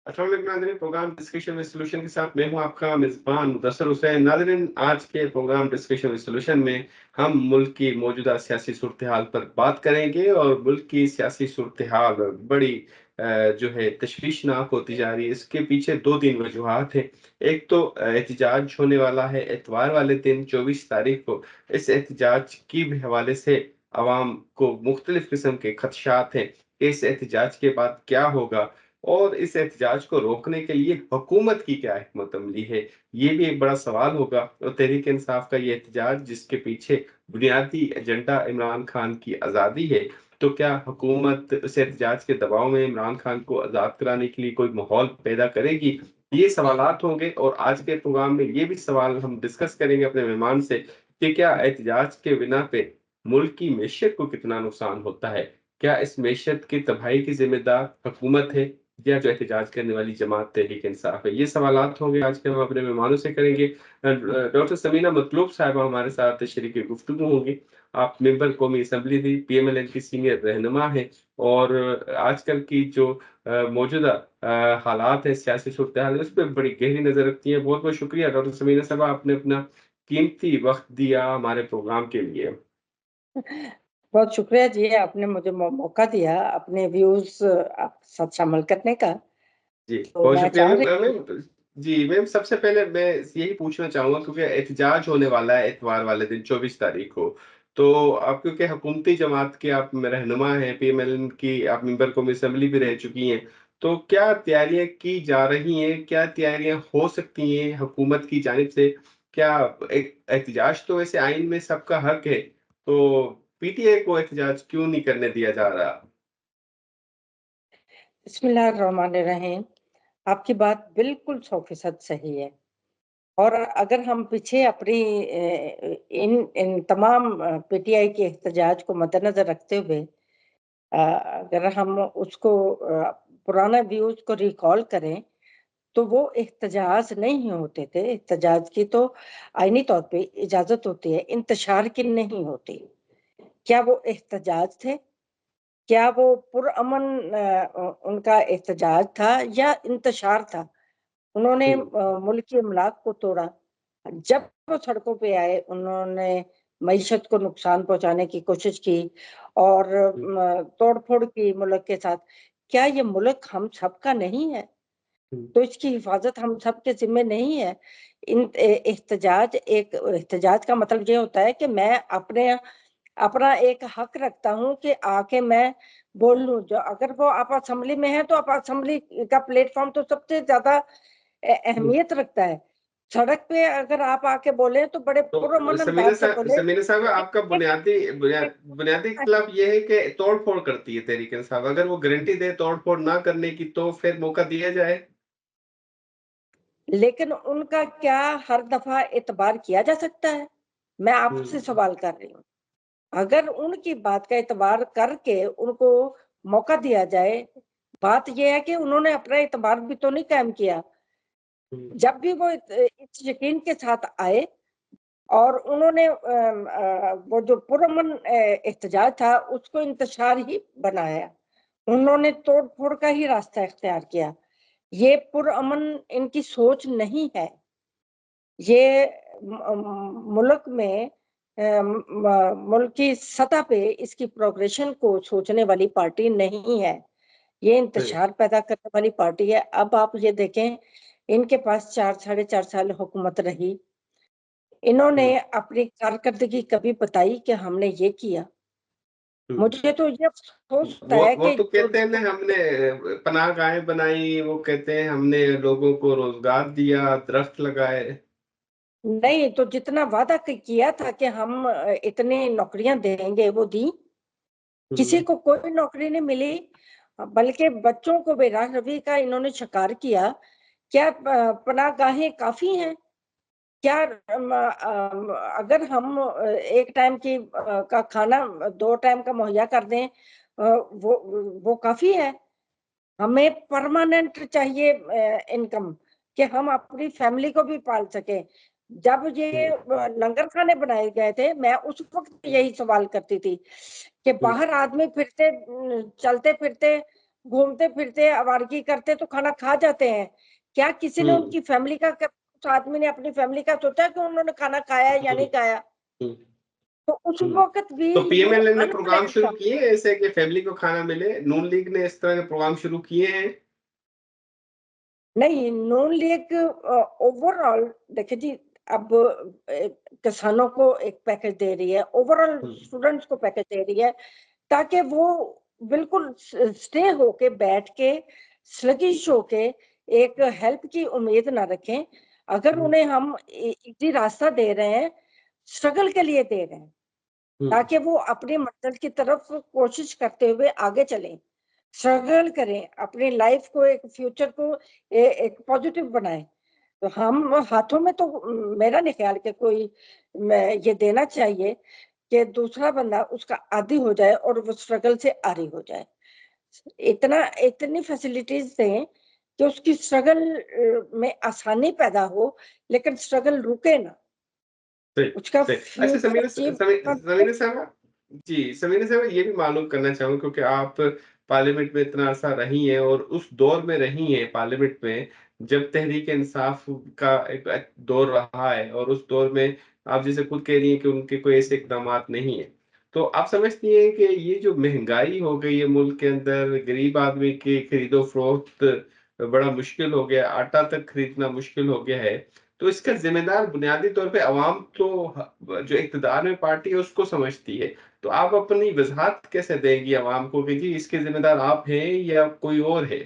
अस्सलाम वालेकुम नाज़रीन, प्रोग्राम डिस्कशन विद सॉल्यूशन के साथ मैं हूं आपका मेज़बान मुदस्सिर हुसैन। नाज़रीन, आज के प्रोग्राम डिस्कशन विद सॉल्यूशन में हम मुल्क की मौजूदा सियासी सूरत-ए-हाल पर बात करेंगे और मुल्क की सियासी सूरत-ए-हाल बड़ी जो है तशवीशनाक होती जा रही है। इसके पीछे 2-3 वजूहात हैं। एक तो एहतजाज होने वाला है इतवार वाले दिन 24 तारीख को। इस एहतजाज के भी हवाले से अवाम को मुख्तलिफ किस्म के खदशात हैं कि इस एहतजाज के बाद क्या होगा और इस एहतजाज को रोकने के लिए हुकूमत की क्या हिकमत अमली है? ये भी एक बड़ा सवाल होगा और तहरीक-ए-इंसाफ का ये एहतजाज जिसके पीछे बुनियादी एजेंडा इमरान खान की आज़ादी है, तो क्या हुकूमत उस एहतजाज के दबाव में इमरान खान को आज़ाद कराने के लिए कोई माहौल पैदा करेगी? ये सवालात होंगे और आज के प्रोग्राम में ये भी सवाल हम डिस्कस करेंगे अपने मेहमान से कि क्या एहतजाज के बिना पे मुल्क की मईशत को कितना नुकसान होता है? क्या इस मईशत की तबाही की ज़िम्मेदार हुकूमत है या जो एहतजाज करने वाली जमात तहरीक-ए-इंसाफ है? ये सवालात होंगे आज के हम अपने मेहमानों से करेंगे। डॉक्टर समीना मतलूब साहिबा हमारे साथ शरीक गुफ्तगू होंगी। आप मेंबर कौमी असम्बली थी, पीएमएलएन की सीनियर रहनुमा हैं और आजकल की जो मौजूदा हालात है, सियासी सूरत-ए-हाल है, उस पे बड़ी गहरी नज़र रखती हैं। बहुत-बहुत शुक्रिया डॉक्टर समीना साहिबा, आपने अपना कीमती वक़्त दिया हमारे प्रोग्राम के लिए। बहुत शुक्रिया जी, आपने मुझे मौका दिया अपने व्यूज़ आप साथ शामिल करने का। जी, तो बहुत मैं शुक्रिया चाह मैम। रही मैम जी, मैम सबसे पहले मैं यही पूछना चाहूँगा क्योंकि एहतजाज होने वाला है इतवार वाले दिन 24 तारीख को। तो आप क्योंकि हुकूमती जमात के आप रहनुमा हैं, पीएमएलएन की आप मेंबर कौमी असेंबली भी रह चुकी हैं। तो क्या तैयारियाँ की जा रही हैं? क्या तैयारियाँ हो सकती हैं हुकूमत की जानिब से? क्या एहतजाज तो वैसे आइन में सबका हक है, तो पीटीआई को एहतजाज क्यों नहीं करने दिया जा रहा? बिस्मिल्लाहिर्रहमानिर्रहीम। आपकी बात बिल्कुल 100% सही है और अगर हम पीछे अपनी इन तमाम पीटीआई के एहतजाज को मद्देनज़र रखते हुए अगर हम उसको पुराना व्यूज़ को रिकॉल करें, तो वो एहतजाज नहीं होते थे। एहतजाज की तो आईनी तौर पे इजाज़त होती है, इंतशार की नहीं होती। क्या वो एहतजाज थे? क्या वो पुरअमन उनका एहतजाज था या इंतशार था? उन्होंने हुँ, मुल्की अमलाक को तोड़ा। जब वो सड़कों पे आए, उन्होंने मईशत को नुकसान पहुँचाने की कोशिश की और हुँ, तोड़-फोड़ की मुल्क के साथ। क्या ये मुल्क हम सबका नहीं है? हुँ, तो इसकी हिफाज़त हम सबके ज़िम्मे नहीं है? एहतजाज का मतलब ये होता है कि मैं अपना एक हक रखता हूँ कि आके मैं बोल लूँ। जो अगर वो आप असेंबली में हैं, तो आप असेंबली का प्लेटफ़ॉर्म तो सबसे ज़्यादा हुँ। अहमियत रखता है। सड़क पे अगर आप आके बोले तो बड़े तो पुरअमन अंदाज़ से बोले। समीना साहब, आपका बुनियादी इख्तिलाफ ये है कि तोड़-फोड़ करती है तहरीक-ए-इंसाफ। अगर वो गारंटी दे तोड़-फोड़ ना करने की तो फिर मौका दिया जाए? लेकिन उनका क्या हर दफ़ा एतबार किया जा सकता है? मैं आपसे हुँ, सवाल कर रही हूँ। अगर उनकी बात का एतबार करके उनको मौका दिया जाए, बात ये है कि उन्होंने अपना एतबार भी तो नहीं कायम किया। हुँ, जब भी वो इस यकीन के साथ आए और उन्होंने वो जो पुरअमन एहतजाज था उसको इंतशार ही बनाया। उन्होंने तोड़-फोड़ का ही रास्ता इख्तियार किया। ये पुरअमन इनकी सोच नहीं है। ये मुल्क में मुल्क की सतह पे इसकी प्रोग्रेशन को सोचने वाली पार्टी नहीं है। ये सही। इंतशार पैदा करने वाली पार्टी है। अब आप ये देखें, इनके पास 4 साढ़े 4 साल हुकूमत रही। इन्होंने हुँ, अपनी कारकर्दगी कभी बताई कि हमने ये किया? हुँ। मुझे तो ये अफ़सोस होता है वो कि तो जो कहते हैं ना, हमने पनाहगाहें बनाई, वो कहते हैं हमने लोगों को रोज़गार दिया, दरख्त लगाए। नहीं, तो जितना वादा किया था कि हम इतनी नौकरियाँ देंगे, वो दी? किसी हुँ, को कोई नौकरी नहीं मिली। बल्कि बच्चों को बेराहरवी का इन्होंने शिकार किया। क्या पनाहगाहें काफ़ी हैं? क्या अगर हम एक टाइम की का खाना 2 टाइम का मुहैया कर दें, वो काफ़ी है? हमें परमानेंट चाहिए इनकम कि हम अपनी फैमिली को भी पाल सकें। जब ये हुँ, लंगर खाने बनाए गए थे, मैं उस वक़्त यही सवाल करती थी कि हुँ, बाहर आदमी फिरते चलते-फिरते घूमते फिरते आवारगी करते तो खाना खा जाते हैं। क्या किसी ने उनकी फैमिली का, उस आदमी ने अपनी फैमिली का सोचा कि उन्होंने खाना खाया या नहीं खाया? तो उस वक्त भी तो ये पीएमएलएन ने प्रोग्राम अनप्लान्ड शुरू था। किए हैं ऐसे कि फैमिली को खाना मिले? नून लीग ने इस तरह के प्रोग्राम शुरू किए हैं? नहीं, नून लीग ओवरऑल देखिए जी, अब किसानों को एक पैकेज दे रही है, ओवरऑल स्टूडेंट्स को पैकेज दे रही है, ताकि वो बिल्कुल स्टे होके बैठ के स्लगिश होके एक हेल्प की उम्मीद ना रखें। अगर उन्हें हम इजी रास्ता दे रहे हैं, स्ट्रगल के लिए दे रहे हैं, ताकि वो अपनी मंजिल की तरफ कोशिश करते हुए आगे चलें, स्ट्रगल करें, अपनी लाइफ को, एक फ्यूचर को एक पॉजिटिव बनाएं। तो हम हाथों में तो मेरा नहीं ख्याल कि कोई ये देना चाहिए कि दूसरा बंदा उसका आदी हो जाए और वो स्ट्रगल से आरी हो जाए। इतनी फैसिलिटीज दें कि उसकी स्ट्रगल में आसानी पैदा हो, लेकिन स्ट्रगल रुके ना, सही, उसका सही। अच्छा फ्यूचर अचीव करना। समीना साहब, जी, समीना साहब, ये भी मालूम करना चाहूँगा क्योंकि आप पार्लियामेंट में इतना अर्सा रही हैं और उस दौर में रही हैं पार्लियामेंट में, जब तहरीक-ए-इंसाफ का एक दौर रहा है और उस दौर में आप जैसे खुद कह रही हैं कि उनके कोई ऐसे इक़दामात नहीं हैं। तो आप समझती हैं कि ये जो महँगाई हो गई है मुल्क के अंदर, गरीब आदमी की खरीदो-फ़रोख्त बड़ा मुश्किल हो गया, आटा तक खरीदना मुश्किल हो गया है। तो इसका ज़िम्मेदार बुनियादी तौर पे अवाम तो जो इक़्तिदार में पार्टी है उसको समझती है। तो आप अपनी वज़ाहत कैसे देंगी अवाम को कि जी इसके ज़िम्मेदार आप हैं या कोई और है?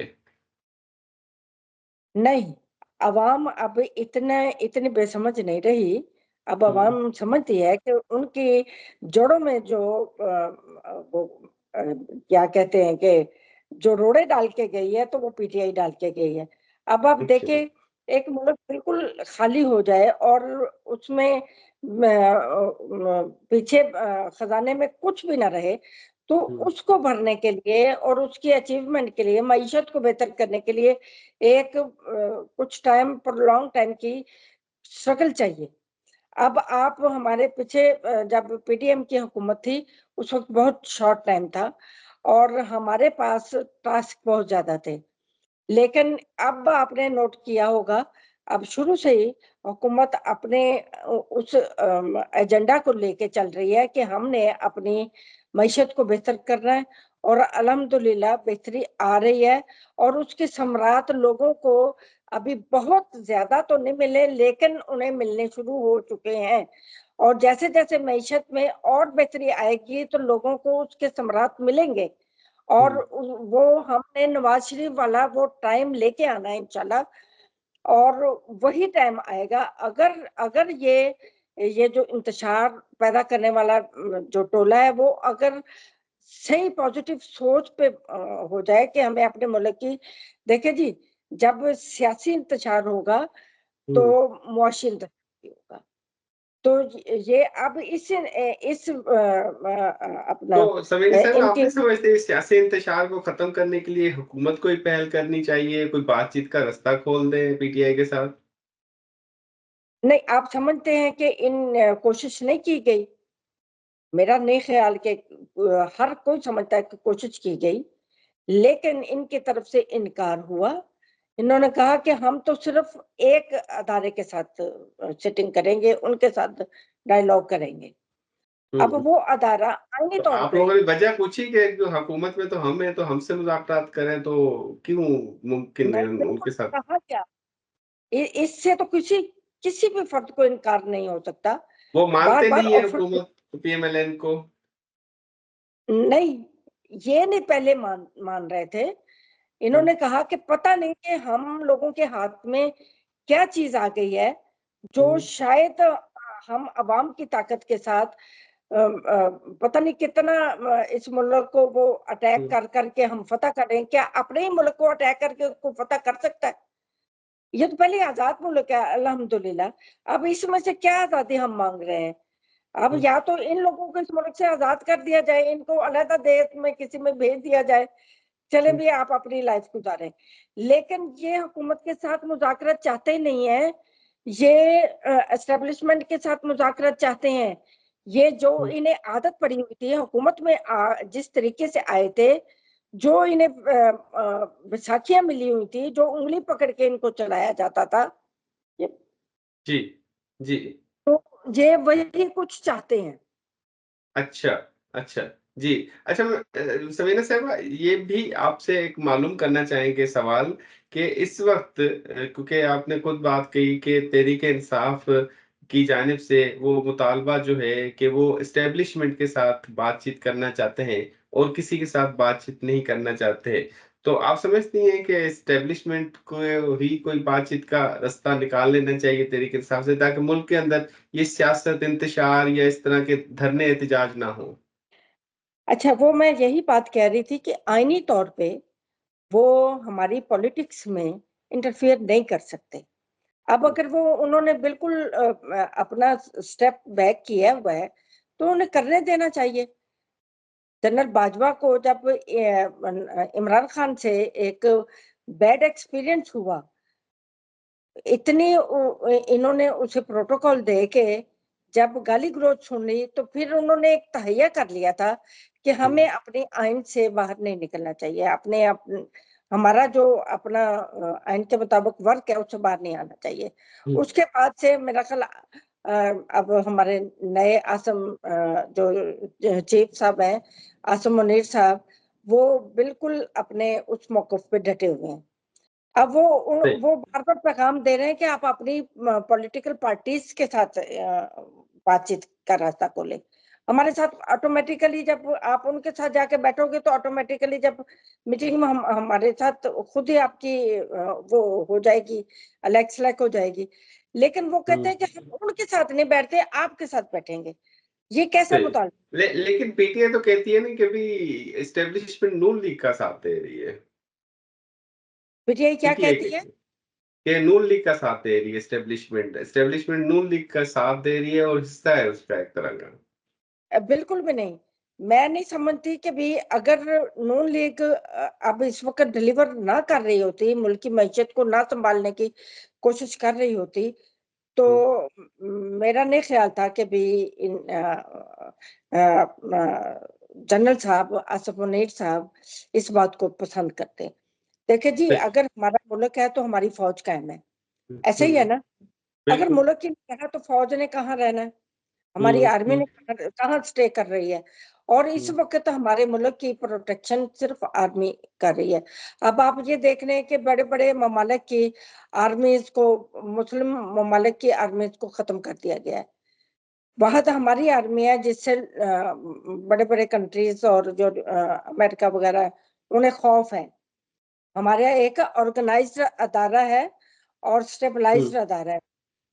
नहीं, अवाम अब इतनी बेसमझ नहीं रही। अब हुँ, अवाम समझती है कि उनकी जड़ों में जो वो क्या कहते हैं कि जो रोड़े डाल के गई है, तो वो पीटीआई डाल के गई है। अब आप अच्छा। देखिए, एक मुल्क बिल्कुल खाली हो जाए और उसमें पीछे खजाने में कुछ भी ना रहे, तो हुँ, उसको भरने के लिए और उसकी अचीवमेंट के लिए, मईशत को बेहतर करने के लिए एक कुछ टाइम प्रोलॉन्ग टाइम की स्ट्रगल चाहिए। अब आप हमारे पीछे जब पीडीएम की हुकूमत थी, उस वक़्त बहुत शॉर्ट टाइम था और हमारे पास टास्क बहुत ज़्यादा थे। लेकिन अब आपने नोट किया होगा, अब शुरू से ही हुकूमत अपने उस एजेंडा को लेके चल रही है कि हमने अपनी मईशत को बेहतर करना है और अल्हम्दुलिल्लाह बेहतरी आ रही है और उसके सम्राट लोगों को अभी बहुत ज़्यादा तो नहीं मिले, लेकिन उन्हें मिलने शुरू हो चुके हैं और जैसे-जैसे मईशत में और बेहतरी आएगी, तो लोगों को उसके सम्राट मिलेंगे। और हुँ। वो हमने नवाज शरीफ वाला वो टाइम लेके आना है इंशाल्लाह और वही टाइम आएगा। अगर अगर ये जो इंतशार पैदा करने वाला जो टोला है, वो अगर सही पॉजिटिव सोच पे हो जाए कि हमें अपने मुल्क की, देखिए जी, जब सियासी इंतशार होगा तो हुँ। मुआशी इंतशार भी होगा। तो ये अब अपना तो समीर साहब, आप इनके नहीं समझते इस सियासी इंतशार को खत्म करने के लिए हुकूमत को ही पहल करनी चाहिए, कोई बातचीत का रास्ता खोल दें पीटीआई के साथ? नहीं, आप समझते हैं कि कोशिश नहीं की गई? मेरा नहीं ख़्याल कि हर कोई समझता है कि कोशिश की गई, लेकिन इनकी तरफ से इनकार हुआ। इन्होंने कहा कि हम तो सिर्फ़ एक अदारे के साथ सिटिंग करेंगे, उनके साथ डायलॉग करेंगे। अब हुँ। वो अदारा आईनी तो तौर आप पे लोगों ने वजह पूछी कि जो हुकूमत में तो हम हैं, तो हमसे मुज़ाकरात करें, तो क्यों मुमकिन है नहीं, उनके साथ? कहा क्या? इससे तो किसी भी फ़र्द को इनकार नहीं हो सकता। वो मानते बार-बार नहीं है ऑफ़र हुकूमत पीएमएलएन को। नहीं, ये नहीं पहले मान मान रहे थे। हुँ, इन्होंने कहा कि पता नहीं कि हम लोगों के हाथ में क्या चीज़ आ गई है, जो हुँ, शायद हम अवाम की ताकत के साथ पता नहीं कितना इस मुल्क को वो अटैक हुँ, कर के हम फ़तह करें। क्या अपने ही मुल्क को अटैक करके को फ़तह कर सकता है? ये तो पहले आज़ाद मुल्क है अल्हम्दुलिल्लाह। अब इसमें से क्या आज़ादी हम माँग रहे हैं? अब हुँ, या तो इन लोगों को इस मुल्क से आज़ाद कर दिया जाए, इनको अलग देश में किसी में भेज दिया जाए, चलें हुँ, भई आप अपनी लाइफ़ गुज़ारें। लेकिन ये हुकूमत के साथ मुज़ाकरात चाहते ही नहीं हैं, ये एस्टेब्लिशमेंट के साथ मुज़ाकरात चाहते हैं। ये जो हुँ, इन्हें आदत पड़ी हुई थी हुकूमत में जिस तरीके से आए थे, जो इन्हें बैसाखियां मिली हुई थी, जो उंगली पकड़ के इनको चलाया जाता था, ये जी, जी। तो ये वही कुछ चाहते हैं। अच्छा, अच्छा। जी। अच्छा समीना साहिबा ये भी आपसे एक मालूम करना चाहेंगे सवाल कि इस वक़्त क्योंकि आपने खुद बात कही कि तहरीक-ए-इंसाफ की जानिब से वो मुतालबा जो है कि वो एस्टेब्लिशमेंट के साथ बातचीत करना चाहते हैं और किसी के साथ बातचीत नहीं करना चाहते। तो आप समझती हैं कि एस्टेब्लिशमेंट को ही कोई बातचीत का रास्ता निकाल लेना चाहिए तहरीक-ए-इंसाफ से ताकि मुल्क के अंदर ये सियासत, इंतशार या इस तरह के धरने एहतजाज ना हो। अच्छा, वो मैं यही बात कह रही थी कि आईनी तौर पे वो हमारी पॉलिटिक्स में इंटरफियर नहीं कर सकते। अब हुँ, अगर वो उन्होंने बिल्कुल अपना स्टेप बैक किया हुआ है, तो उन्हें करने देना चाहिए। जनरल बाजवा को जब इमरान खान से एक बैड एक्सपीरियंस हुआ, इतनी इन्होंने उसे प्रोटोकॉल दे के जब गाली-गलौज सुनी, तो फिर उन्होंने एक तहैया कर लिया था कि हुँ, हमें अपनी आइन से बाहर नहीं निकलना चाहिए। अपने हमारा जो अपना आइन के मुताबिक वर्क है, उससे बाहर नहीं आना चाहिए। हुँ, उसके बाद से मेरा ख़्याल अब हमारे नए आसम जो चीफ साहब हैं, आसिम मुनीर साहब, वो बिल्कुल अपने उस मौक़िफ़ पे डटे हुए हैं। अब सही, वो बार-बार पैगाम दे रहे हैं कि आप अपनी पॉलिटिकल पार्टीज़ के साथ बातचीत का रास्ता खोलें। हमारे साथ ऑटोमैटिकली जब आप उनके साथ जाके बैठोगे तो ऑटोमैटिकली जब मीटिंग में हम हमारे साथ खुद ही आपकी वो हो जाएगी, अलग-थलग हो जाएगी। लेकिन वो कहते हुँ, हैं कि हम उनके साथ नहीं बैठते, आपके साथ बैठेंगे। ये कैसा सही। मुतालबा? लेकिन पीटीआई तो कहती है ना कि अभी एस्टेब्लिशमेंट नून लीग का साथ दे रही है। पीटीआई क्या पीटीआई कहती है? कहती है कि नून लीग का साथ दे रही है एस्टेब्लिशमेंट। एस्टेब्लिशमेंट नून लीग का साथ दे रही है और हिस्सा है उसका एक तरह का। बिल्कुल भी नहीं। मैं नहीं समझती कि भई अगर नून लीग अब इस वक़्त डिलीवर ना कर रही होती, मुल्क की मईशत को ना सँभालने की कोशिश कर रही होती, तो हुँ, मेरा नहीं ख़्याल था कि भई जनरल साहब, आसिफ मुनीर साहब इस बात को पसंद करते। देखिए जी, सही। अगर हमारा मुल्क है तो हमारी फ़ौज कायम है। हुँ, ऐसे ही है हुँ, ना? अगर बिल्कुल। मुल्क ही नहीं रहा तो फ़ौज ने कहाँ रहना है? हमारी हुँ, आर्मी हुँ, ने कहाँ कहाँ स्टे कर रही है और इस हुँ, वक़्त हमारे मुल्क की प्रोटेक्शन सिर्फ़ आर्मी कर रही है। अब आप ये देख रहे हैं कि बड़े-बड़े ममालिक की आर्मीज़ को मुस्लिम ममालिक की आर्मीज़ को ख़त्म कर दिया गया है। वहाँ तो हमारी आर्मी है जिससे बड़े-बड़े कंट्रीज़ और जो अमेरिका वग़ैरह है, उन्हें खौफ़ है। हमारे यहाँ एक ऑर्गेनाइज़्ड अदारा है और हुँ, स्टेबलाइज़्ड अदारा है।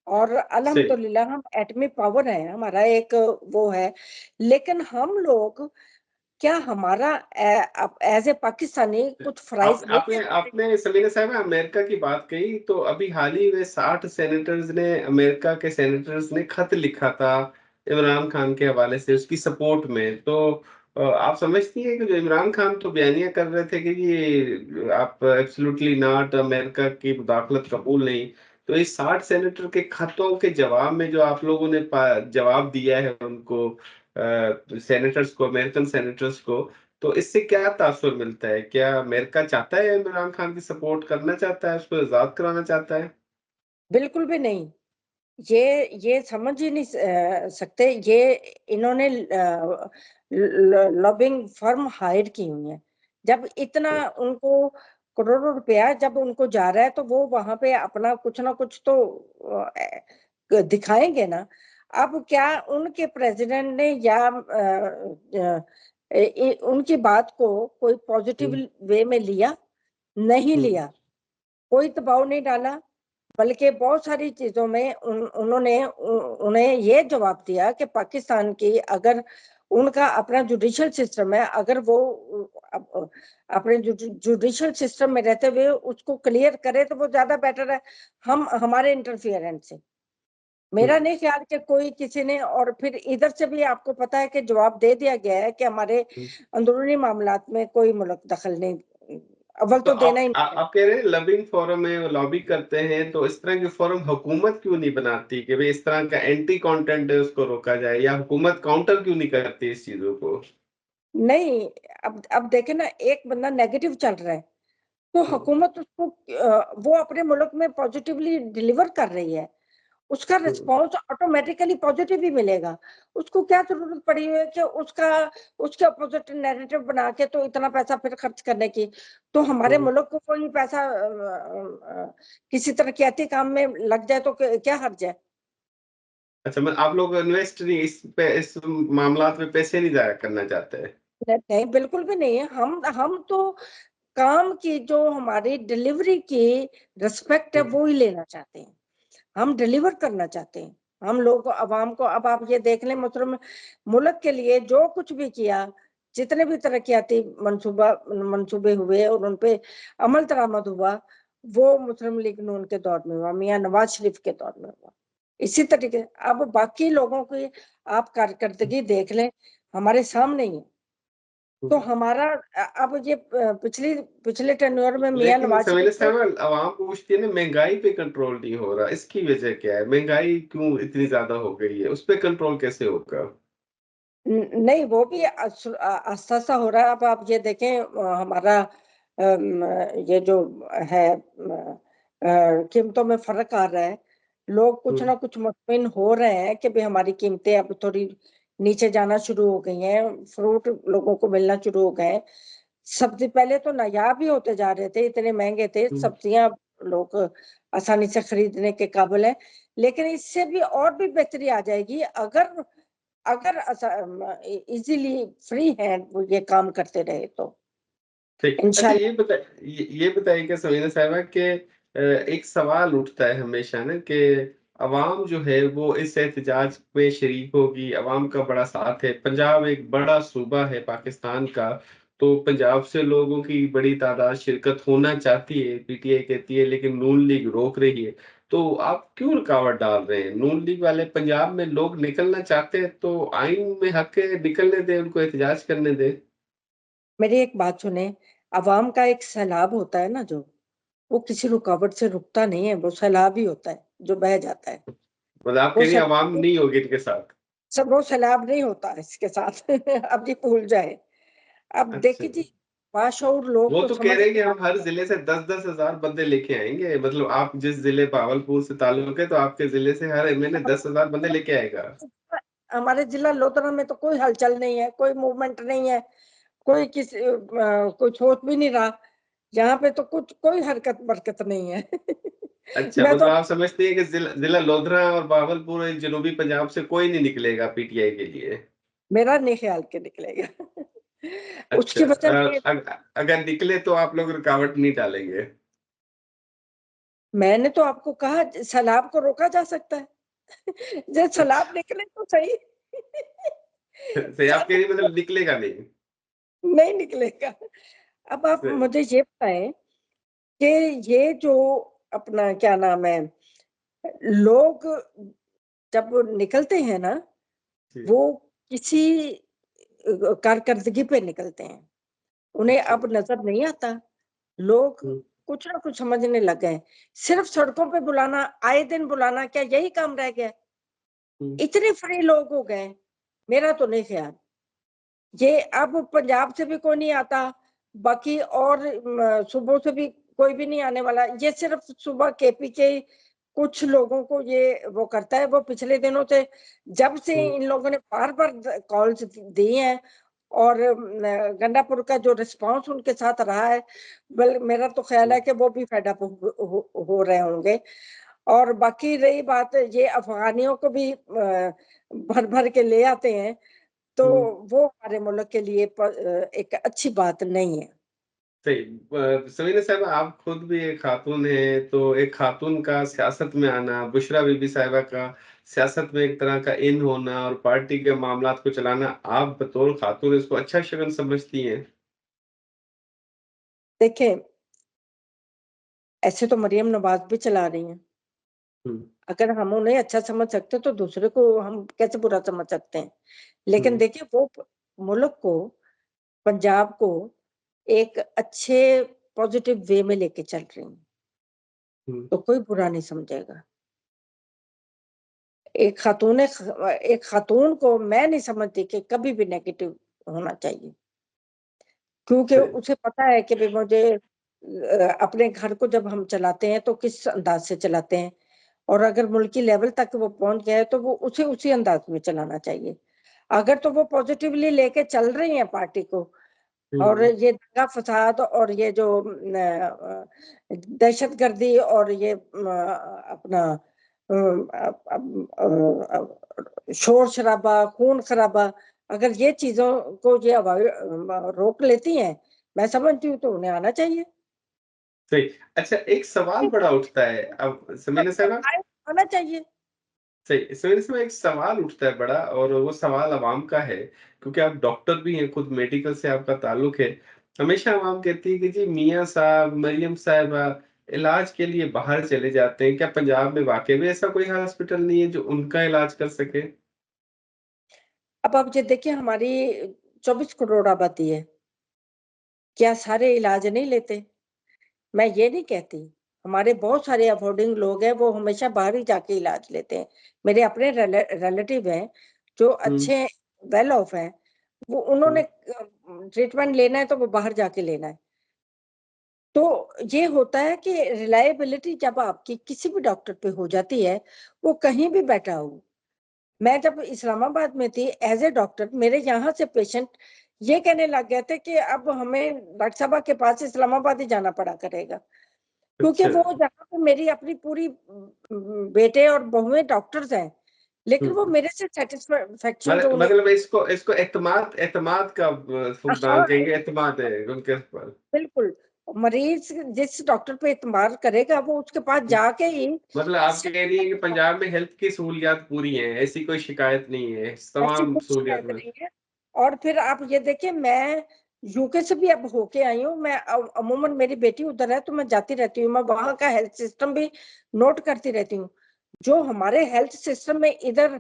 और सही। अल्हम्दुलिल्लाह हम एटमी पावर है, हमारा एक वो है। लेकिन हम लोग क्या हमारा अब एज़ ए पाकिस्तानी कुछ आप फ़राइज़ नहीं आपने दे सकते? आपने समीना साहिबा अमेरिका की बात कही तो अभी हाल ही में 60 सेनेटर्स ने अमेरिका के सेनेटर्स ने खत लिखा था इमरान खान के हवाले से उसकी सपोर्ट में। तो आप समझती हैं कि जो इमरान खान तो बयानिया कर रहे थे कि ये आप एब्सोल्युटली नॉट अमेरिका की मुदाखलत कबूल नहीं। तो इस 60 सेनेटर के खतों के जवाब में जो आप लोगों ने जवाब दिया है उनको सेनेटर्स को अमेरिकन सेनेटर्स को तो इससे क्या तासुर मिलता है? क्या अमेरिका चाहता है इमरान खान की सपोर्ट करना चाहता है, उसको आज़ाद कराना चाहता है? बिल्कुल भी नहीं। ये समझ ही नहीं सकते ये इन्होंने लॉबिंग फर्म हायर की हुई है। जब इतना हुँ, उनको करोड़ों रुपया जब उनको जा रहा है तो वो वहाँ पे अपना कुछ ना कुछ तो दिखाएँगे ना। अब क्या उनके प्रेज़िडेंट ने या उनकी बात को कोई पॉज़िटिव हुँ, वे में लिया? नहीं हुँ, लिया। कोई दबाव नहीं डाला। बल्कि बहुत सारी चीज़ों में उन्होंने उन्हें ये जवाब दिया कि पाकिस्तान की अगर उनका अपना जुडिशियल सिस्टम है, अगर वो अपने जुडिशियल सिस्टम में रहते हुए उसको क्लियर करे तो वो ज़्यादा बेटर है, हम हमारे इंटरफेरेंस से। हुँ, मेरा नहीं ख्याल कि कोई किसी ने और फिर इधर से भी आपको पता है कि जवाब दे दिया गया है कि हमारे हुँ। अंदरूनी मामलात में कोई मुल्क दखल नहीं अव्वल तो तो देना ही नहीं है। आप कह रहे हैं लॉबिंग फोरम है, वो लॉबी करते हैं, तो इस तरह के फोरम हुकूमत क्यों नहीं बनाती कि भई इस तरह का एंटी कंटेंट है उसको रोका जाए या हुकूमत काउंटर क्यों नहीं करती इस चीज़ों को? नहीं, अब देखें ना, एक बंदा नेगेटिव चल रहा है, तो हुँ, हुकूमत उसको वो अपने मुल्क में पॉजिटिवली डिलीवर कर रही है, उसका हुँ, रिस्पॉन्स ऑटोमेटिकली पॉजिटिव ही मिलेगा। उसको क्या ज़रूरत पड़ी हुई है कि उसके अपोज़िट नैरेटिव बना के तो इतना पैसा फिर खर्च करने की। तो हमारे हुँ। मुल्क को कोई पैसा किसी तरक्याती काम में लग जाए तो क्या हर्ज है? अच्छा, मतलब आप लोग इन्वेस्ट नहीं इस मामलात में पैसे नहीं ज़ाया करना चाहते हैं। नहीं, बिल्कुल भी नहीं है। हम तो काम की जो हमारी डिलीवरी की रिस्पेक्ट है हुँ, वो ही लेना चाहते हैं। हम डिलीवर करना चाहते हैं। हम लोग को अवाम को अब आप ये देख लें मोहतरम, मुल्क के लिए जो कुछ भी किया, जितने भी तरक्याती मंसूबे हुए और उन पे अमल दरामद हुआ, वो मुस्लिम लीग नून के दौर में हुआ, मियाँ नवाज़ शरीफ के दौर में हुआ। इसी तरीके अब बाकी लोगों की आप कारकर्दगी देख लें, हमारे सामने ही है। हुँ। तो हमारा अब ये पिछले टेन्योर में मियाँ लेकिन नवाज़ शरीफ समीर के साहब आवाम पूछती है ना महँगाई पे कंट्रोल नहीं हो रहा, इसकी वजह क्या है? महँगाई क्यों इतनी ज़्यादा हो गई है? उस पे कंट्रोल कैसे होगा? नहीं, वो भी आस्ता-आस्ता हो रहा है। अब आप ये देखें, हमारा ये जो है कीमतों में फ़र्क आ रहा है। लोग कुछ हुँ, ना कुछ मुतमिन हो रहे हैं कि भई हमारी कीमतें अब थोड़ी नीचे जाना शुरू हो गई हैं, फ्रूट लोगों को मिलना शुरू हो गए हैं। सब्ज़ी पहले तो नायाब ही होते जा रहे थे, इतने महँगे थे, हुँ। सब्ज़ियाँ लोग आसानी से खरीदने के काबिल हैं। लेकिन इससे भी और भी बेहतरी आ जाएगी अगर अगर इज़िली फ्री हैंड वो ये काम करते रहे तो, ठीक। अच्छा इंशाल्लाह। ये बताइए समीना साहिबा कि एक सवाल उठता है हमेशा ना कि अवाम जो है वो इस एहतजाज में शरीक होगी, अवाम का बड़ा साथ है। पंजाब एक बड़ा सूबा है पाकिस्तान का, तो पंजाब से लोगों की बड़ी तादाद शिरकत होना चाहती है, पीटीआई कहती है लेकिन नून लीग रोक रही है। तो आप क्यों रुकावट डाल रहे हैं? नून लीग वाले पंजाब में लोग निकलना चाहते हैं तो आइन में हक है, निकलने दें, उनको एहतजाज करने दें। मेरी एक बात सुने, अवाम का एक सैलाब होता है ना जो, वो किसी रुकावट से रुकता नहीं है, वो सैलाब ही होता है, जो बह जाता है। मतलब आप वो कह रही हैं अवाम सैलाब नहीं होगी इनके साथ। वो सैलाब नहीं होता है इसके साथ। अब ये भूल जाएँ। अब अच्छा। देखिए जी, बाशऊर लोग वो तो तो कह समझ रहे हैं कि नहीं हम हर आते। जिले से 10-10 हज़ार बंदे लेके आएँगे। मतलब आप जिस जिले भागलपुर से ताल्लुक है, तो आपके जिले से हर एमएलए 10,000 बंदे लेके आएगा। हमारे जिला लोधरा में तो कोई हलचल नहीं है, कोई मूवमेंट नहीं है, कोई सोच भी नहीं रहा। यहाँ पे तो कुछ कोई हरकत-बरकत नहीं है। अच्छा, मैं मतलब तो आप समझते हैं कि जिला जिला लोधरा और भागलपुर जनूबी पंजाब से कोई नहीं निकलेगा पीटीआई के लिए। मेरा नहीं ख्याल के निकलेगा। अच्छा उसकी वजह ये अगर निकले तो आप लोग रुकावट नहीं डालेंगे। मैंने तो आपको कहा सैलाब को रोका जा सकता है। जब सैलाब निकले तो सही। सही आप कह रही हैं मतलब निकलेगा नहीं। नहीं निकलेगा। अब आप सही। मुझे ये बताएँ कि ये जो अपना क्या नाम है, लोग जब वो निकलते हैं ना, जी। वो किसी कारकर्दगी पे निकलते हैं। उन्हें अच्छा। अब नज़र नहीं आता। लोग हुँ, कुछ ना कुछ समझने लग गए हैं। सिर्फ़ सड़कों पे बुलाना, आए दिन बुलाना, क्या यही काम रह गया है? हुँ, इतने फ्री लोग हो गए हैं, मेरा तो नहीं ख़्याल। ये अब पंजाब से भी कोई नहीं आता, बाकी और सूबों से भी कोई भी नहीं आने वाला। ये सिर्फ़ सुबह केपी के कुछ लोगों को ये वो करता है, वो पिछले दिनों से जब से हुँ, इन लोगों ने बार-बार कॉल्स दी हैं और गंडापुर का जो रिस्पॉन्स उनके साथ रहा है, मेरा तो ख़्याल हुँ, है कि वो भी फेड अप हो रहे होंगे। और बाकी रही बात ये अफ़गानियों को भी भर-भर के ले आते हैं, तो हुँ। वो हमारे मुल्क के लिए एक अच्छी बात नहीं है। सही समीना साहिबा आप खुद भी एक खातून हैं, तो एक खातून का सियासत में आना, बुशरा बीबी साहिबा का सियासत में एक तरह का इन होना और पार्टी के मामलात को चलाना, आप बतौर खातून इसको अच्छा शगुन समझती हैं? देखें, ऐसे तो मरियम नवाज़ भी चला रही हैं। हुँ, अगर हम उन्हें अच्छा समझ सकते हैं, तो दूसरे को हम कैसे बुरा समझ सकते हैं? हुँ, लेकिन देखिए वो मुल्क को, पंजाब को एक अच्छे पॉज़िटिव वे में लेके चल रही हैं, हुँ। तो कोई बुरा नहीं समझेगा। एक खातून को मैं नहीं समझती कि कभी भी नेगेटिव होना चाहिए। क्योंकि सही। उसे पता है कि भाई मुझे अपने घर को जब हम चलाते हैं तो किस अंदाज से चलाते हैं, और अगर मुल्की लेवल तक वो पहुंच गया है तो वो उसे उसी अंदाज में चलाना चाहिए। अगर तो वो पॉजिटिवली लेके चल रही हैं पार्टी को, और हुँ, ये दंगा फसाद और ये जो दहशतगर्दी और ये अपना शोर शराबा, खून खराबा, अगर ये चीजों को ये रोक लेती हैं, मैं समझती हूँ तो उन्हें आना चाहिए। सही। अच्छा, एक सवाल बड़ा उठता है अब समीना साहब, आना चाहिए। सही, इसमें एक सवाल उठता है बड़ा, और वो सवाल अवाम का है, क्योंकि आप डॉक्टर भी हैं, खुद मेडिकल से आपका ताल्लुक है। हमेशा अवाम कहती है कि जी मियाँ साहब, मरियम साहिबा इलाज के लिए बाहर चले जाते हैं। क्या पंजाब में वाक़ई में ऐसा कोई हॉस्पिटल नहीं है जो उनका इलाज कर सके? अब आप ये देखिए, हमारी 24 करोड़ आबादी है, क्या सारे इलाज नहीं लेते? मैं ये नहीं कहती, हमारे बहुत सारे अफोर्डिंग लोग हैं, वो हमेशा बाहर ही जाके इलाज लेते हैं। मेरे अपने रिलेटिव हैं, जो हुँ, अच्छे वेल ऑफ हैं, वो हुँ, उन्होंने ट्रीटमेंट लेना है तो वो बाहर जाके लेना है। तो ये होता है कि रिलायबिलिटी जब आपकी किसी भी डॉक्टर पे हो जाती है, वो कहीं भी बैठा हो। मैं जब इस्लामाबाद में थी एज़ अ डॉक्टर, मेरे यहाँ से पेशेंट ये कहने लग गए थे कि अब हमें डॉक्टर साहबा के पास इस्लामाबाद ही जाना पड़ा करेगा। क्योंकि अच्छा। वो जहाँ पे मेरी अपनी पूरी बेटे और बहुएँ डॉक्टर्स हैं, लेकिन वो हुँ, मेरे से सैटिस्फैक्शन जो उन्हें। मतलब इसको इसको एतमाद एतमाद का फुक़दान हाँ, कहेंगे, एतमाद है उनके ऊपर। बिल्कुल। मरीज़ जिस डॉक्टर पे एतमाद करेगा, वो उसके पास जाके ही मतलब आप कह रही हैं कि सिर्फ पंजाब में हेल्थ की सहूलियात पूरी हैं, ऐसी कोई शिकायत नहीं है, ऐसी तमाम कोई सहूलियात शिकायत में। नहीं है। और फिर आप ये देखिए, मैं यूके से भी अब होके आई हूँ, मैं अमूमन मेरी बेटी उधर है तो मैं जाती रहती हूँ, मैं वहाँ का हेल्थ सिस्टम भी नोट करती रहती हूँ। जो हमारे हेल्थ सिस्टम में इधर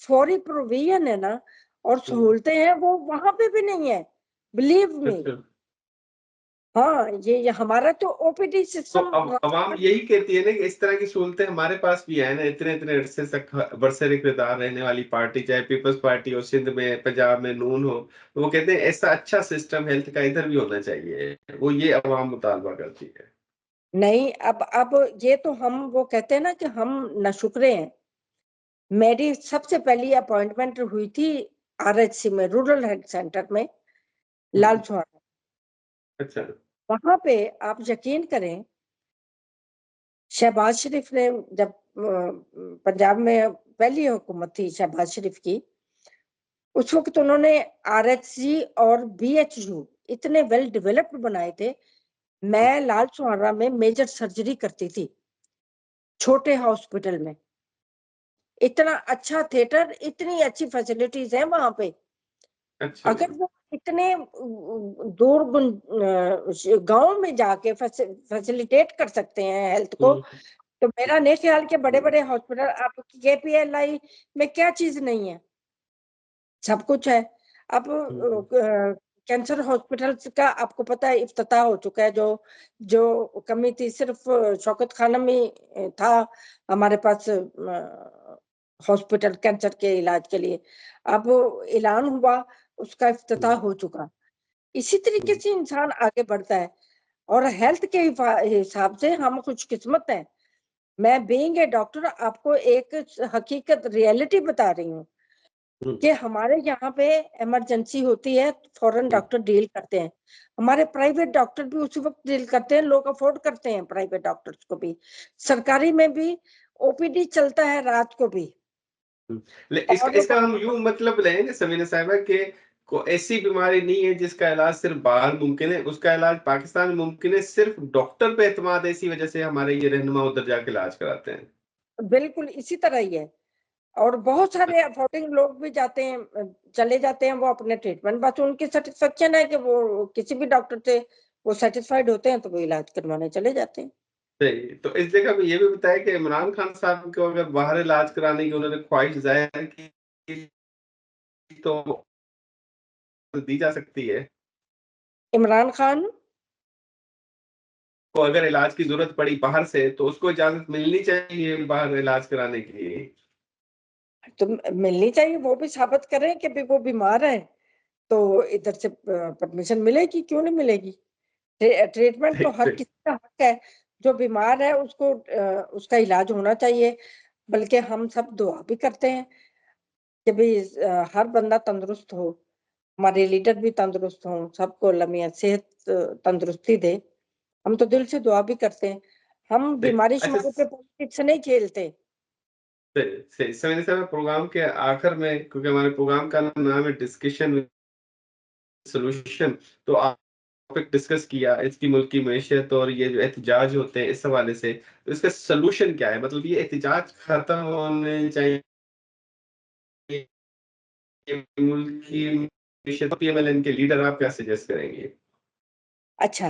फौरी प्रोविज़न है ना, और हुँ, सहूलतें हैं, वो वहाँ पे भी नहीं है, बिलीव मी। अच्छा। हाँ, ये हमारा तो ओपीडी तो सिस्टम अब अवाम यही कहती है ना कि इस तरह की सहूलतें हमारे पास भी है ना, इतने-इतने अरसे तक बरसर इक़्तिदार रहने वाली पार्टी, चाहे पीपल्स पार्टी हो, सिंध में, पंजाब में नून हो, तो वो कहते हैं ऐसा अच्छा सिस्टम हेल्थ का इधर भी होना चाहिए। वो ये अवाम मुतालबा करती है। नहीं, अब ये तो हम वो कहते हैं ना कि हम नाशुक्रे हैं। मेरी सबसे पहली अपॉइंटमेंट हुई थी आरएचसी में, रूरल हेल्थ सेंटर में, लाल हुँ, चौहान। अच्छा। वहाँ पे आप यकीन करें, शहबाज शरीफ ने जब पंजाब में पहली हुकूमत थी शहबाज शरीफ की, उस वक़्त उन्होंने आरएचसी और बीएचयू इतने वेल डेवलप्ड बनाए थे। हुँ, मैं लाल चौहान में मेजर सर्जरी करती थी, छोटे हॉस्पिटल में। इतना अच्छा थिएटर, इतनी अच्छी फैसिलिटीज़ हैं वहाँ पे। अच्छा अगर जी। वो इतने दूर गाँव में जाके फैसिलिटेट कर सकते हैं हेल्थ को, हुँ, तो मेरा नहीं ख्याल कि हुँ, बड़े-बड़े हॉस्पिटल, आप केपीएलआई में क्या चीज़ नहीं है? सब कुछ है। अब हुँ, कैंसर हॉस्पिटल्स का आपको पता है इफ्तिताह हो चुका है, जो जो कमी थी सिर्फ़ शौकत खानम में था हमारे पास हॉस्पिटल कैंसर के इलाज के लिए। अब ऐलान हुआ, उसका इफ्तिताह हुँ, हो चुका। इसी तरीके हुँ, से इंसान आगे बढ़ता है, और हेल्थ के हिसाब से हम खुशकिस्मत हैं। मैं बीइंग ए डॉक्टर आपको एक हकीकत रियलिटी बता रही हूँ हुँ, कि हमारे यहाँ पे इमरजेंसी होती है, फौरन हुँ। डॉक्टर डील करते हैं। हमारे प्राइवेट डॉक्टर भी उसी वक़्त डील करते हैं, लोग अफ़ोर्ड करते हैं प्राइवेट डॉक्टर्स को भी। सरकारी में भी ओपीडी चलता है रात को भी। हुँ। ले इसका और इसका हम यूँ मतलब लें समीना साहिबा कि को ऐसी बीमारी नहीं है जिसका इलाज सिर्फ़ बाहर मुमकिन है, उसका इलाज पाकिस्तान में मुमकिन है, सिर्फ़ डॉक्टर पे एतमाद है, इसी वजह से हमारे ये रहनुमा उधर जाके इलाज कराते हैं। बिल्कुल इसी तरह ही है। और बहुत सारे अफोर्डिंग लोग भी जाते हैं, चले जाते हैं वो अपने ट्रीटमेंट, बस उनकी सैटिस्फैक्शन है कि वो किसी भी डॉक्टर से वो सैटिस्फाइड होते हैं तो वो इलाज करवाने चले जाते हैं। सही, तो इस जगह पे ये भी बताया कि इमरान खान साहब को अगर बाहर इलाज कराने की उन्होंने ख्वाहिश ज़ाहिर की तो दी जा सकती है। इमरान खान तो अगर इलाज की ज़रूरत पड़ी बाहर से तो उसको इजाज़त मिलनी चाहिए बाहर इलाज कराने की। तो मिलनी चाहिए, वो भी साबित करें कि भी वो बीमार है। तो इधर से परमिशन मिलेगी, क्यों नहीं मिलेगी? ट्रीटमेंट तो सही, हर सही। किसी का हक है, जो बीमार है उसको उसका इलाज होना चाहिए, बल्कि हम सब दुआ भी करते हैं कि भई हर बंदा तंदुरुस्त हो, हमारे लीडर भी तंदुरुस्त हों, सबको अल्लाह मियाँ सेहत तंदुरुस्ती दे। हम तो दिल से दुआ भी करते हैं। हम सही। अच्छा बीमारी-शुमारी पे पॉलिटिक्स नहीं खेलते। सही, सही। सही से प्रोग्राम के आखिर में, क्योंकि हमारे प्रोग्राम का नाम है डिस्कशन विद सॉल्यूशन, तो टॉपिक डिस्कस किया इसकी मुल्क की मईशत और ये जो एहतजाज होते हैं इस हवाले से, तो इसका सॉल्यूशन क्या है? मतलब ये एहतजाज खत्म होने चाहिए, मुल्क की मईशत, पीएमएलएन के लीडर आप क्या सजेस्ट करेंगे? अच्छा,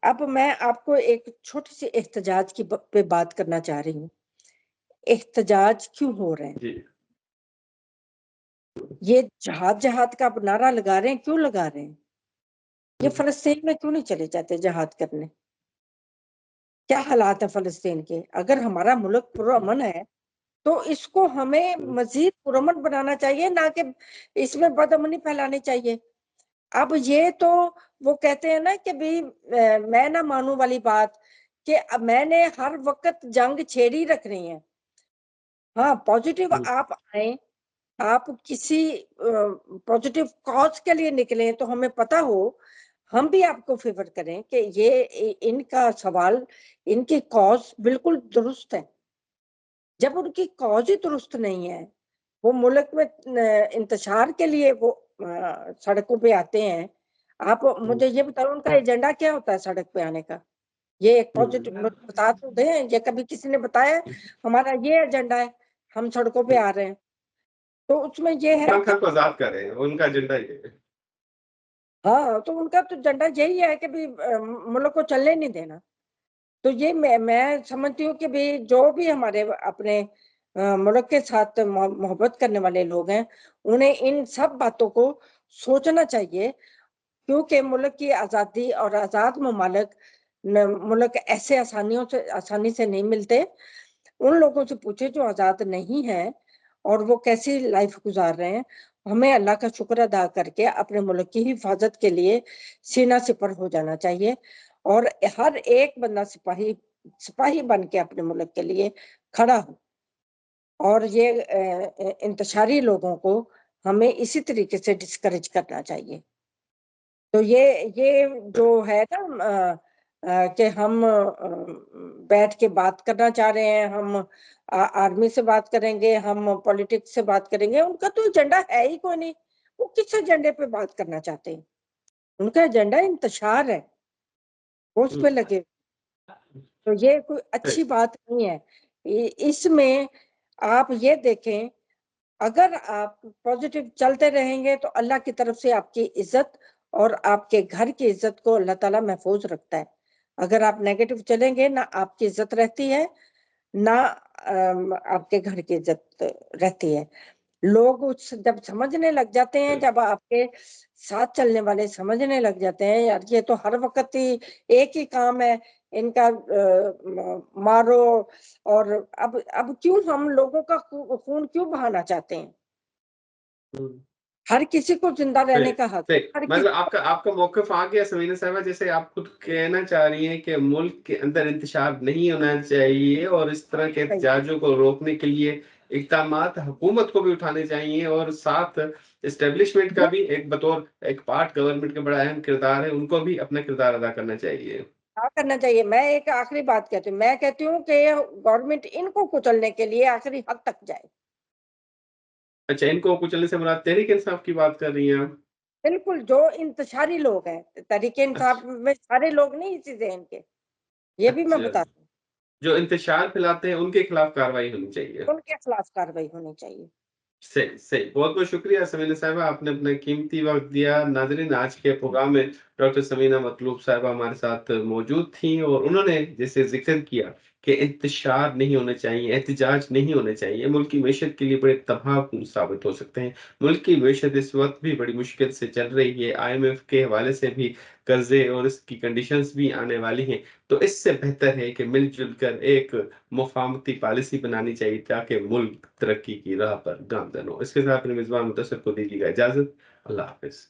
अब मैं आपको एक छोटी-सी एहतजाज की पे बात करना चाह रही हूँ। एहतजाज क्यों हो रहे हैं? जी। ये जहाद-जहाद का आप नारा लगा रहे हैं, क्यों लगा रहे हैं? ये हुँ, फ़लस्तीन में क्यों नहीं चले जाते जहाद करने? क्या हालात है फ़लस्तीन के? अगर हमारा मुल्क पुरअमन है, तो इसको हमें हुँ, मज़ीद पुरअमन बनाना चाहिए, ना कि इसमें बदअमनी फैलानी चाहिए। अब ये तो वो कहते हैं ना कि भई मैं ना मानूँ वाली बात कि मैंने हर वक़्त जंग छेड़ी रखनी है। हाँ, पॉज़िटिव हुँ, आप आएँ, आप किसी पॉज़िटिव कॉज़ के लिए निकलें तो हमें पता हो, हम भी आपको फ़ेवर करें कि ये इनका सवाल, इनकी कॉज़ बिल्कुल दुरुस्त है। जब उनकी कॉज़ ही दुरुस्त नहीं है, वो मुल्क में इंतशार के लिए वो सड़कों पे आते हैं। आप हुँ, मुझे ये बताओ उनका एजेंडा क्या होता है सड़क पे आने का? ये एक हुँ, पॉज़िटिव मुझे बता तो दें, ये कभी किसी ने बताया है, हमारा ये एजेंडा है, हम सड़कों पे हुँ। आ रहे हैं। तो उसमें ये है इमरान कि खान को आज़ाद कर रहे हैं, उनका एजेंडा ये है। हाँ, तो उनका तो एजेंडा यही है कि भई मुल्क को चलने नहीं देना। तो ये मैं समझती हूँ कि भई जो भी हमारे अपने मुल्क के साथ मोहब्बत करने वाले लोग हैं, उन्हें इन सब बातों को सोचना चाहिए, क्योंकि मुल्क की आज़ादी और आज़ाद ममालिक मुल्क ऐसे आसानी से नहीं मिलते। उन लोगों से पूछे जो आज़ाद नहीं हैं और वो कैसी लाइफ़ गुज़ार रहे हैं। हमें अल्लाह का शुक्र अदा करके अपने मुल्क की हिफ़ाज़त के लिए सीना सिपर हो जाना चाहिए और हर एक बंदा सिपाही सिपाही बन के अपने मुल्क के लिए खड़ा हो और ये इंतशारी लोगों को हमें इसी तरीके से डिस्करेज करना चाहिए। तो ये जो है ना कि हम बैठ के बात करना चाह रहे हैं, हम आर्मी से बात करेंगे, हम पॉलिटिक्स से बात करेंगे, उनका तो एजेंडा है ही कोई नहीं। वो किस एजेंडे पे बात करना चाहते हैं? उनका एजेंडा इंतशार है, वो उस हुँ, पे लगे। तो ये कोई सही। अच्छी बात नहीं है। इसमें आप ये देखें, अगर आप पॉजिटिव चलते रहेंगे तो अल्लाह की तरफ से आपकी इज्जत और आपके घर की इज्जत को अल्लाह ताला महफूज रखता है। अगर आप नेगेटिव चलेंगे ना आपकी इज्जत रहती है, ना आपके घर की इज्जत रहती है। लोग उस जब समझने लग जाते हैं, जब आपके साथ चलने वाले समझने लग जाते हैं, यार ये तो हर वक़्त ही एक ही काम है, इनका मारो और अब क्यों हम लोगों का खून क्यों बहाना चाहते हैं? हुँ। हर किसी को ज़िंदा सही, रहने का हक सही। है, हर मतलब किसी को आपका आपका मौक़िफ़ आ गया समीना साहिबा, जैसे आप खुद कहना चाह रही हैं कि मुल्क के अंदर इंतशार नहीं होना चाहिए और इस तरह के सही एहतजाजों को रोकने के लिए इक़दामात हुकूमत को भी उठाने चाहिए और साथ एस्टेब्लिशमेंट का वो भी एक बतौर एक पार्ट गवर्नमेंट का बड़ा अहम किरदार है, उनको भी अपना किरदार अदा करना चाहिए। क्या करना चाहिए। मैं एक आखिरी बात कहती हूँ, मैं कहती हूँ कि गवर्नमेंट इनको कुचलने के लिए आखिरी हद तक जाए। अच्छा, इनको कुचलने से मुराद तहरीक इंसाफ की बात कर रही हैं आप? बिल्कुल, जो इंतशारी लोग हैं, तहरीक-ए-इंसाफ अच्छा, में सारे लोग नहीं इसी ज़हन के, ये भी मैं अच्छा। बताती हूँ, जो इंतशार फैलाते हैं उनके खिलाफ कार्रवाई होनी चाहिए। उनके खिलाफ कार्रवाई होनी चाहिए। सही, सही। बहुत-बहुत शुक्रिया समीना साहिबा, आपने अपना कीमती वक़्त दिया। नाज़रीन, आज के प्रोग्राम में डॉक्टर समीना मतलूब साहिबा हमारे साथ मौजूद थीं और उन्होंने जैसे ज़िक्र किया कि इंतशार नहीं होने चाहिए, एहतजाज नहीं होने चाहिए, मुल्क की मईशत के लिए बड़े तबाहकुन साबित हो सकते हैं। मुल्क की मईशत इस वक़्त भी बड़ी मुश्किल से चल रही है, आईएमएफ के हवाले से भी कर्ज़े और इसकी कंडीशंस भी आने वाली हैं। तो इससे बेहतर है कि मिल-जुल कर एक मुफ़ाहमती पॉलिसी बनानी चाहिए ताकि मुल्क तरक्की की राह पर गामज़न हो। इसके साथ अपने मेज़बान मुदस्सिर को दीजिएगा इजाज़त। अल्लाह हाफ़िज़।